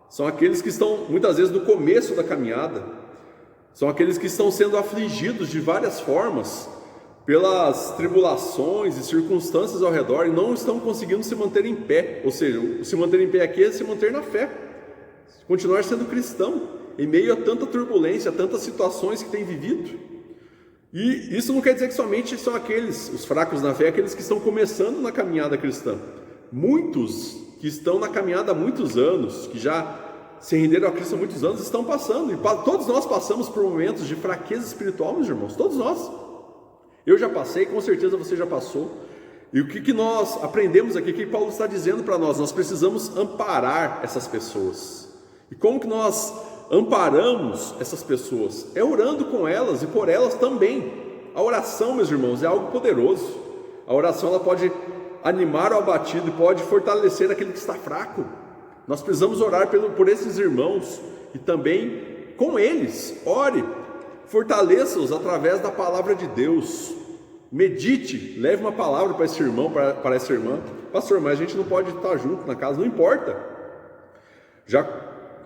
são aqueles que estão muitas vezes no começo da caminhada, são aqueles que estão sendo afligidos de várias formas pelas tribulações e circunstâncias ao redor e não estão conseguindo se manter em pé. Ou seja, se manter em pé aqui é se manter na fé, continuar sendo cristão em meio a tanta turbulência, a tantas situações que tem vivido. E isso não quer dizer que somente são os fracos na fé, aqueles que estão começando na caminhada cristã. Muitos que estão na caminhada há muitos anos, que já se renderam a Cristo há muitos anos, estão passando, e todos nós passamos por momentos de fraqueza espiritual, meus irmãos, todos nós. Eu já passei, com certeza você já passou. E o que nós aprendemos aqui, o que Paulo está dizendo para nós? Nós precisamos amparar essas pessoas. E como que nós amparamos essas pessoas? É orando com elas e por elas também. A oração, meus irmãos, é algo poderoso. A oração, ela pode animar o abatido e pode fortalecer aquele que está fraco. Nós precisamos orar por esses irmãos e também com eles. Ore, fortaleça-os através da palavra de Deus. Medite, leve uma palavra para esse irmão, para essa irmã. Pastor, mas a gente não pode estar junto na casa, não importa. Já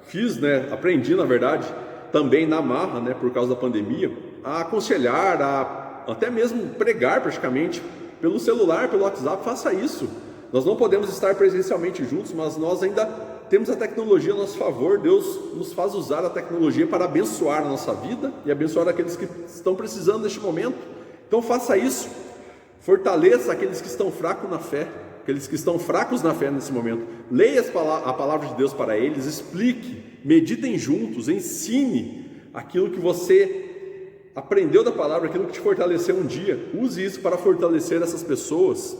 fiz, aprendi na verdade, também na marra, por causa da pandemia, a aconselhar, a até mesmo pregar praticamente, pelo celular, pelo WhatsApp. Faça isso. Nós não podemos estar presencialmente juntos, mas nós ainda temos a tecnologia a nosso favor. Deus nos faz usar a tecnologia para abençoar a nossa vida e abençoar aqueles que estão precisando neste momento. Então faça isso, fortaleça aqueles que estão fracos na fé, aqueles que estão fracos na fé nesse momento. Leia a palavra de Deus para eles, explique, meditem juntos, ensine aquilo que você aprendeu da palavra, aquilo que te fortaleceu um dia. Use isso para fortalecer essas pessoas.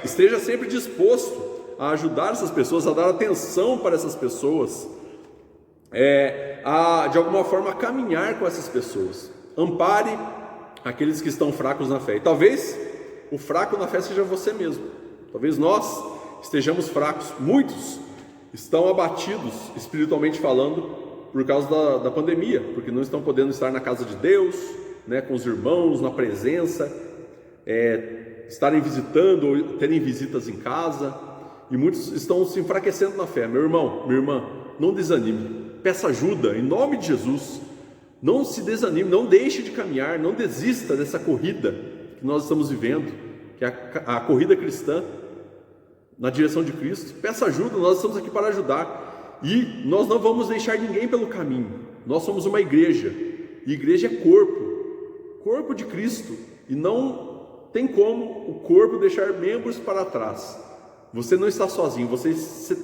Esteja sempre disposto a ajudar essas pessoas, a dar atenção para essas pessoas, a de alguma forma caminhar com essas pessoas. Ampare aqueles que estão fracos na fé. E talvez o fraco na fé seja você mesmo. Talvez nós estejamos fracos. Muitos estão abatidos espiritualmente falando por causa da pandemia, porque não estão podendo estar na casa de Deus, com os irmãos, na presença, estarem visitando ou terem visitas em casa, e muitos estão se enfraquecendo na fé. Meu irmão, minha irmã, não desanime, peça ajuda em nome de Jesus. Não se desanime, não deixe de caminhar, não desista dessa corrida que nós estamos vivendo, que é a corrida cristã na direção de Cristo. Peça ajuda, nós estamos aqui para ajudar, e nós não vamos deixar ninguém pelo caminho. Nós somos uma igreja, e igreja é corpo de Cristo, e não tem como o corpo deixar membros para trás. Você não está sozinho, você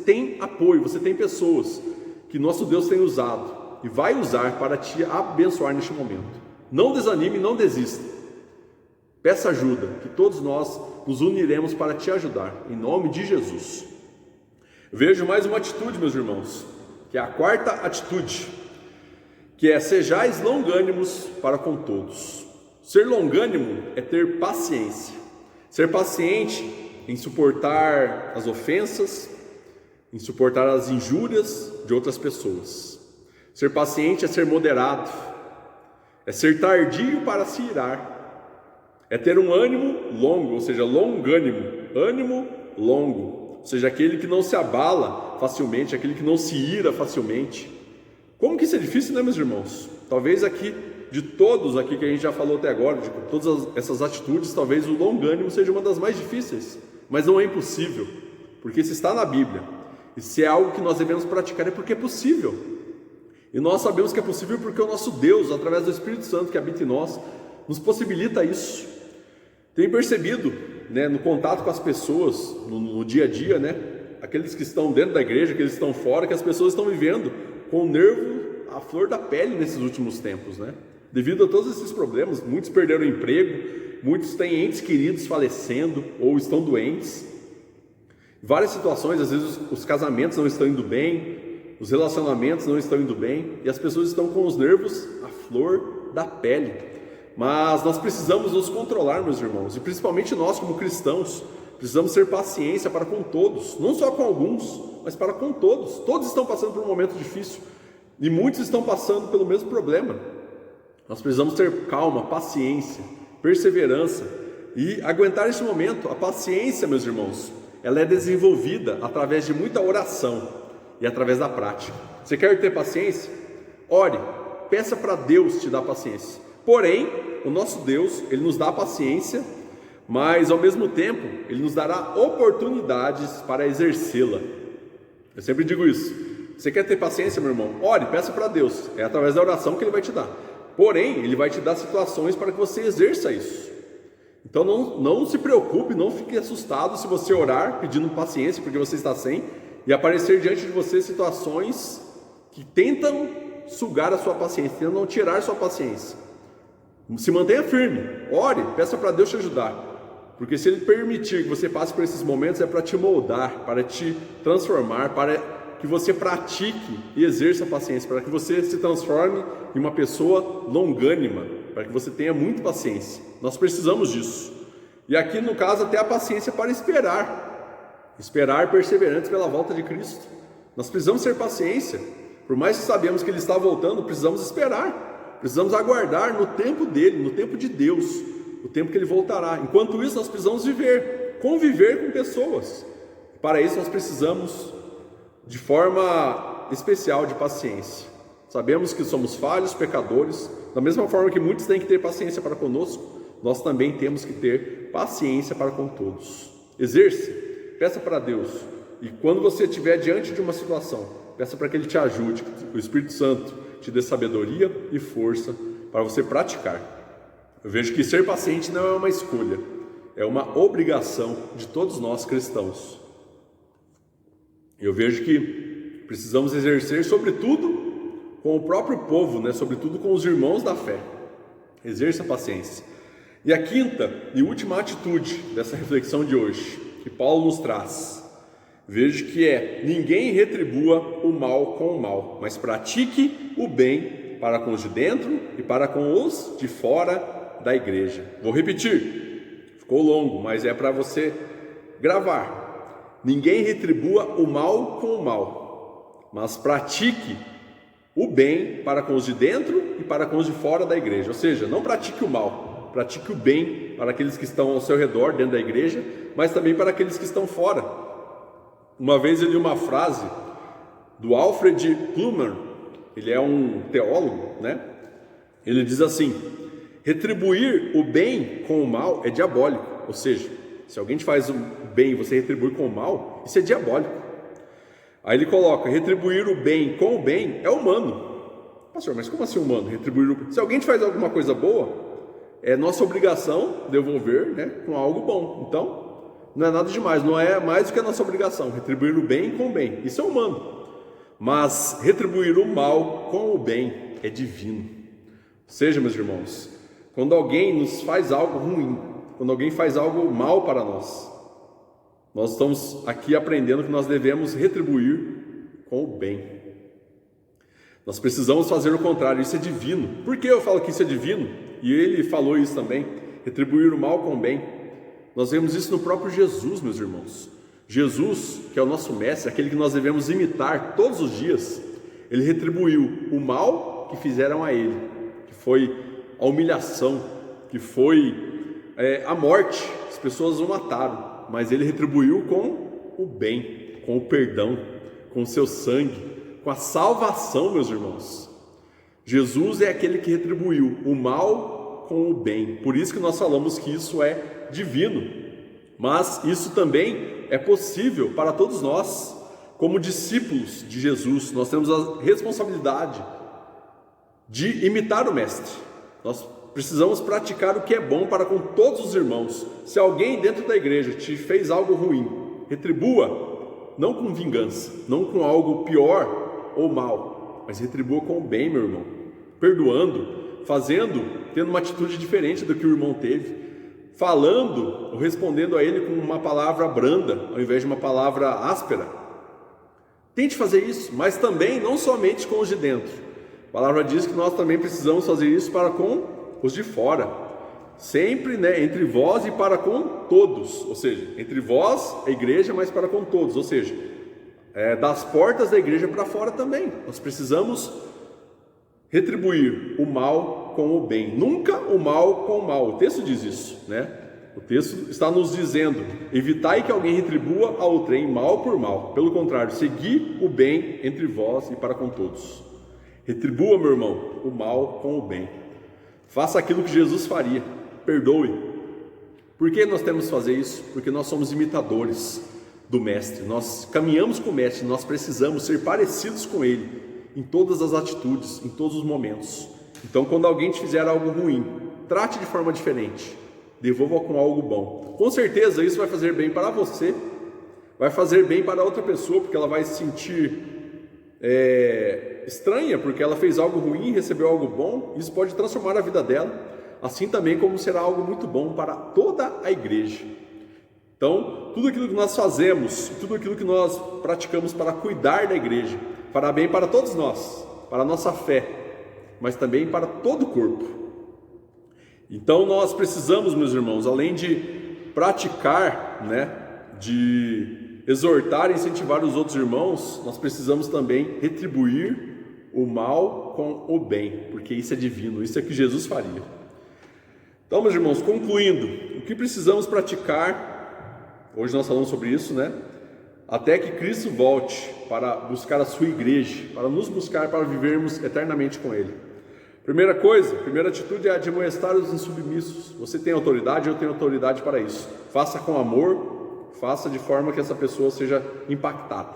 tem apoio, você tem pessoas que nosso Deus tem usado e vai usar para te abençoar neste momento. Não desanime, não desista. Peça ajuda, que todos nós nos uniremos para te ajudar, em nome de Jesus. Vejo mais uma atitude, meus irmãos, que é a quarta atitude, que é: sejais longânimos para com todos. Ser longânimo é ter paciência, ser paciente em suportar as ofensas, em suportar as injúrias de outras pessoas. Ser paciente é ser moderado, é ser tardio para se irar, é ter um ânimo longo, ou seja, longânimo, ânimo longo, ou seja, aquele que não se abala facilmente, aquele que não se ira facilmente. Como que isso é difícil, né, meus irmãos? Talvez aqui, de todos aqui que a gente já falou até agora, de todas essas atitudes, talvez o longânimo seja uma das mais difíceis, mas não é impossível, porque se está na Bíblia, e se é algo que nós devemos praticar, é porque é possível. E nós sabemos que é possível porque o nosso Deus, através do Espírito Santo que habita em nós, nos possibilita isso. Tenho percebido, né, no contato com as pessoas, no dia a dia, né, aqueles que estão dentro da igreja, aqueles que estão fora, que as pessoas estão vivendo com o nervo à flor da pele nesses últimos tempos, né? Devido a todos esses problemas, muitos perderam o emprego, muitos têm entes queridos falecendo ou estão doentes. Várias situações, às vezes os casamentos não estão indo bem, os relacionamentos não estão indo bem, e as pessoas estão com os nervos à flor da pele. Mas nós precisamos nos controlar, meus irmãos, e principalmente nós como cristãos, precisamos ter paciência para com todos, não só com alguns, mas para com todos. Todos estão passando por um momento difícil, e muitos estão passando pelo mesmo problema. Nós precisamos ter calma, paciência, perseverança e aguentar esse momento. A paciência, meus irmãos, ela é desenvolvida através de muita oração e através da prática. Você quer ter paciência? Ore, peça para Deus te dar paciência. Porém, o nosso Deus, Ele nos dá paciência, mas ao mesmo tempo, Ele nos dará oportunidades para exercê-la. Eu sempre digo isso. Você quer ter paciência, meu irmão? Ore, peça para Deus. É através da oração que Ele vai te dar. Porém, Ele vai te dar situações para que você exerça isso. Então não se preocupe, não fique assustado se você orar pedindo paciência, porque você está sem, e aparecer diante de você situações que tentam sugar a sua paciência, tentam tirar a sua paciência. Se mantenha firme, ore, peça para Deus te ajudar, porque se Ele permitir que você passe por esses momentos, é para te moldar, para te transformar, para que você pratique e exerça a paciência, para que você se transforme em uma pessoa longânima, para que você tenha muita paciência. Nós precisamos disso. E aqui no caso até a paciência para esperar perseverantes pela volta de Cristo. Nós precisamos ter paciência, por mais que sabemos que Ele está voltando, precisamos esperar, precisamos aguardar no tempo dEle, no tempo de Deus, o tempo que Ele voltará. Enquanto isso nós precisamos conviver com pessoas. Para isso nós precisamos de forma especial de paciência. Sabemos que somos falhos, pecadores, da mesma forma que muitos têm que ter paciência para conosco, nós também temos que ter paciência para com todos. Exerça, peça para Deus, e quando você estiver diante de uma situação, peça para que Ele te ajude, que o Espírito Santo te dê sabedoria e força para você praticar. Eu vejo que ser paciente não é uma escolha, é uma obrigação de todos nós cristãos. Eu vejo que precisamos exercer, sobretudo, com o próprio povo, né? Sobretudo com os irmãos da fé. Exerça a paciência. E a quinta e última atitude dessa reflexão de hoje, que Paulo nos traz, vejo que é: ninguém retribua o mal com o mal, mas pratique o bem para com os de dentro e para com os de fora da igreja. Vou repetir, ficou longo, mas é para você gravar. Ninguém retribua o mal com o mal, mas pratique o bem para com os de dentro e para com os de fora da igreja. Ou seja, não pratique o mal, pratique o bem para aqueles que estão ao seu redor dentro da igreja, mas também para aqueles que estão fora. Uma vez eu li uma frase do Alfred Plummer, ele é um teólogo, né? Ele diz assim: retribuir o bem com o mal é diabólico. Ou seja, se alguém te faz o bem e você retribui com o mal, isso é diabólico. Aí ele coloca: retribuir o bem com o bem é humano. Pastor, mas como assim humano? Retribuir o... Se alguém te faz alguma coisa boa, é nossa obrigação devolver, né, com algo bom. Então, não é nada demais, não é mais do que a nossa obrigação, retribuir o bem com o bem. Isso é humano. Mas retribuir o mal com o bem é divino. Ou seja, meus irmãos, quando alguém nos faz algo ruim, quando alguém faz algo mal para nós, nós estamos aqui aprendendo que nós devemos retribuir com o bem. Nós precisamos fazer o contrário, isso é divino. Por que eu falo que isso é divino? E ele falou isso também, retribuir o mal com o bem. Nós vemos isso no próprio Jesus, meus irmãos. Jesus, que é o nosso mestre, aquele que nós devemos imitar todos os dias, ele retribuiu o mal que fizeram a ele, que foi a humilhação, que foi a morte. As pessoas o mataram, mas ele retribuiu com o bem, com o perdão, com o seu sangue, com a salvação, meus irmãos. Jesus é aquele que retribuiu o mal com o bem. Por isso que nós falamos que isso é divino, mas isso também é possível para todos nós. Como discípulos de Jesus, nós temos a responsabilidade de imitar o mestre. Nós precisamos praticar o que é bom para com todos os irmãos. Se alguém dentro da igreja te fez algo ruim, retribua, não com vingança, não com algo pior ou mal, mas retribua com o bem, meu irmão, perdoando, tendo uma atitude diferente do que o irmão teve, falando ou respondendo a ele com uma palavra branda ao invés de uma palavra áspera. Tente fazer isso, mas também não somente com os de dentro. A palavra diz que nós também precisamos fazer isso para com os de fora, sempre, entre vós e para com todos, ou seja, entre vós, a igreja, mas para com todos, ou seja, das portas da igreja para fora também. Nós precisamos retribuir o mal com o bem, nunca o mal com o mal. O texto diz isso, O texto está nos dizendo: evitai que alguém retribua a outrem mal por mal. Pelo contrário, segui o bem entre vós e para com todos. Retribua, meu irmão, o mal com o bem. Faça aquilo que Jesus faria, perdoe. Por que nós temos que fazer isso? Porque nós somos imitadores do mestre, nós caminhamos com o mestre, nós precisamos ser parecidos com ele em todas as atitudes, em todos os momentos. Então, quando alguém te fizer algo ruim, trate de forma diferente, devolva com algo bom. Com certeza isso vai fazer bem para você, vai fazer bem para outra pessoa, porque ela vai se sentir estranha, porque ela fez algo ruim e recebeu algo bom. Isso pode transformar a vida dela, assim também como será algo muito bom para toda a igreja. Então, tudo aquilo que nós fazemos, tudo aquilo que nós praticamos para cuidar da igreja, fará bem para todos nós, para a nossa fé, mas também para todo o corpo. Então nós precisamos, meus irmãos, além de praticar, de exortar e incentivar os outros irmãos, nós precisamos também retribuir o mal com o bem, porque isso é divino, isso é o que Jesus faria. Então, meus irmãos, concluindo, o que precisamos praticar, hoje nós falamos sobre isso, até que Cristo volte para buscar a sua igreja, para nos buscar, para vivermos eternamente com Ele. Primeira atitude é admoestar os insubmissos. Você tem autoridade, eu tenho autoridade para isso. Faça com amor, faça de forma que essa pessoa seja impactada.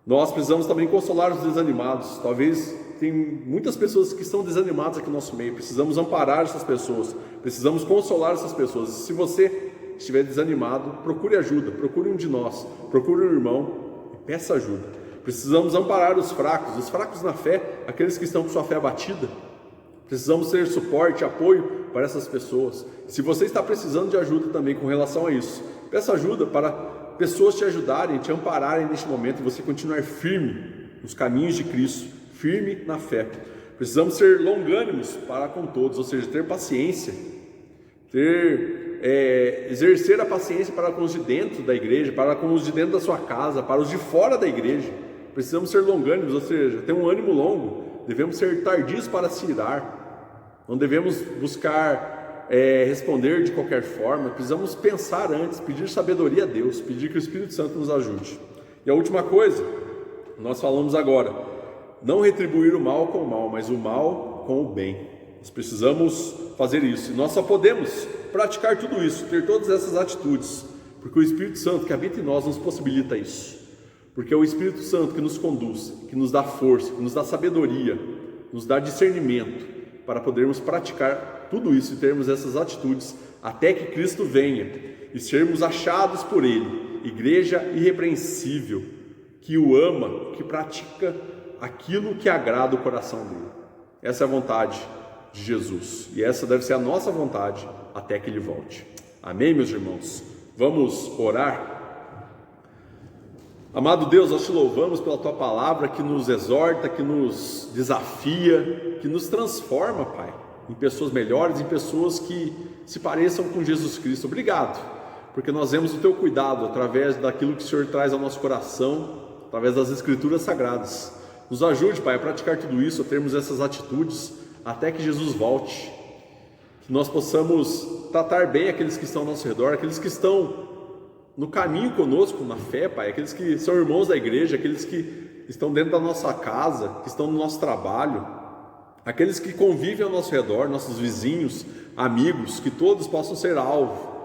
Nós precisamos também consolar os desanimados. Talvez tem muitas pessoas que estão desanimadas aqui no nosso meio. Precisamos amparar essas pessoas, precisamos consolar essas pessoas. Se você estiver desanimado, procure ajuda, procure um de nós, procure um irmão e peça ajuda. Precisamos amparar os fracos na fé, aqueles que estão com sua fé abatida. Precisamos ser suporte, apoio para essas pessoas. Se você está precisando de ajuda também com relação a isso, peça ajuda para pessoas te ajudarem, te ampararem neste momento e você continuar firme nos caminhos de Cristo, firme na fé. Precisamos ser longânimos para com todos, ou seja, ter paciência, exercer a paciência para com os de dentro da igreja, para com os de dentro da sua casa, para os de fora da igreja. Precisamos ser longânimos, ou seja, ter um ânimo longo. Devemos ser tardios para se irar. Não devemos buscar responder de qualquer forma. Precisamos pensar antes, pedir sabedoria a Deus, pedir que o Espírito Santo nos ajude. E a última coisa, nós falamos agora, não retribuir o mal com o mal, mas o mal com o bem. Nós precisamos fazer isso. E nós só podemos praticar tudo isso, ter todas essas atitudes, porque o Espírito Santo que habita em nós nos possibilita isso. Porque é o Espírito Santo que nos conduz, que nos dá força, que nos dá sabedoria, nos dá discernimento para podermos praticar tudo isso e termos essas atitudes até que Cristo venha e sermos achados por Ele, igreja irrepreensível, que o ama, que pratica aquilo que agrada o coração dele. Essa é a vontade de Jesus. E essa deve ser a nossa vontade até que Ele volte. Amém, meus irmãos? Vamos orar? Amado Deus, nós te louvamos pela Tua palavra que nos exorta, que nos desafia, que nos transforma, Pai, em pessoas melhores, em pessoas que se pareçam com Jesus Cristo. Obrigado, porque nós vemos o Teu cuidado através daquilo que o Senhor traz ao nosso coração, através das Escrituras Sagradas. Nos ajude, Pai, a praticar tudo isso, a termos essas atitudes, até que Jesus volte. Que nós possamos tratar bem aqueles que estão ao nosso redor, aqueles que estão no caminho conosco, na fé, Pai, aqueles que são irmãos da igreja, aqueles que estão dentro da nossa casa, que estão no nosso trabalho, aqueles que convivem ao nosso redor, nossos vizinhos, amigos, que todos possam ser alvo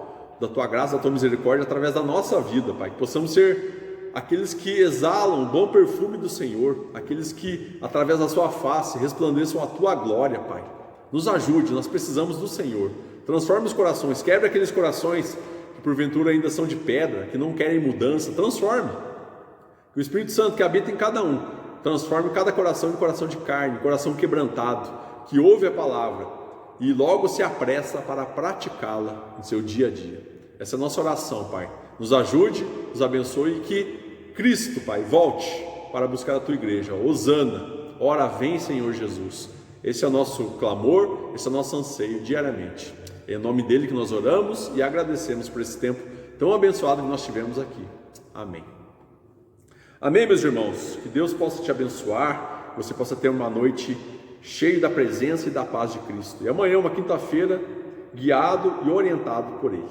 da Tua graça, da Tua misericórdia, através da nossa vida, Pai, que possamos ser aqueles que exalam o bom perfume do Senhor, aqueles que, através da Sua face, resplandeçam a Tua glória, Pai. Nos ajude, nós precisamos do Senhor. Transforme os corações, quebre aqueles corações que porventura ainda são de pedra, que não querem mudança. Transforme. Que o Espírito Santo que habita em cada um transforme cada coração em coração de carne, coração quebrantado, que ouve a palavra e logo se apressa para praticá-la em seu dia a dia. Essa é a nossa oração, Pai. Nos ajude, nos abençoe e que Cristo, Pai, volte para buscar a Tua igreja. Hosana, ora vem, Senhor Jesus. Esse é o nosso clamor, esse é o nosso anseio diariamente. É em nome dele que nós oramos e agradecemos por esse tempo tão abençoado que nós tivemos aqui. Amém. Amém, meus irmãos. Que Deus possa te abençoar, que você possa ter uma noite cheia da presença e da paz de Cristo. E amanhã, uma quinta-feira, guiado e orientado por Ele.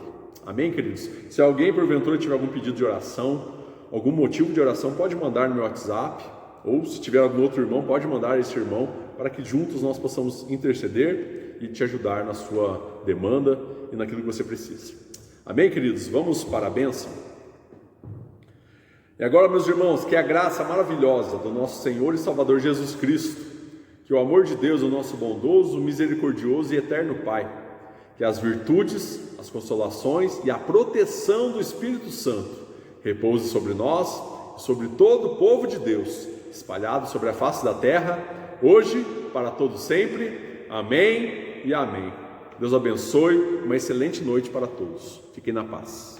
Amém, queridos? Se alguém, porventura, tiver algum pedido de oração, algum motivo de oração, pode mandar no meu WhatsApp, ou se tiver algum outro irmão, pode mandar esse irmão, para que juntos nós possamos interceder e te ajudar na sua demanda e naquilo que você precisa. Amém, queridos? Vamos para a bênção. E agora, meus irmãos, que a graça maravilhosa do nosso Senhor e Salvador Jesus Cristo, que o amor de Deus, o nosso bondoso, misericordioso e eterno Pai, que as virtudes, as consolações e a proteção do Espírito Santo repouse sobre nós e sobre todo o povo de Deus, espalhado sobre a face da terra, hoje, para todo sempre. Amém e amém. Deus abençoe, uma excelente noite para todos. Fiquem na paz.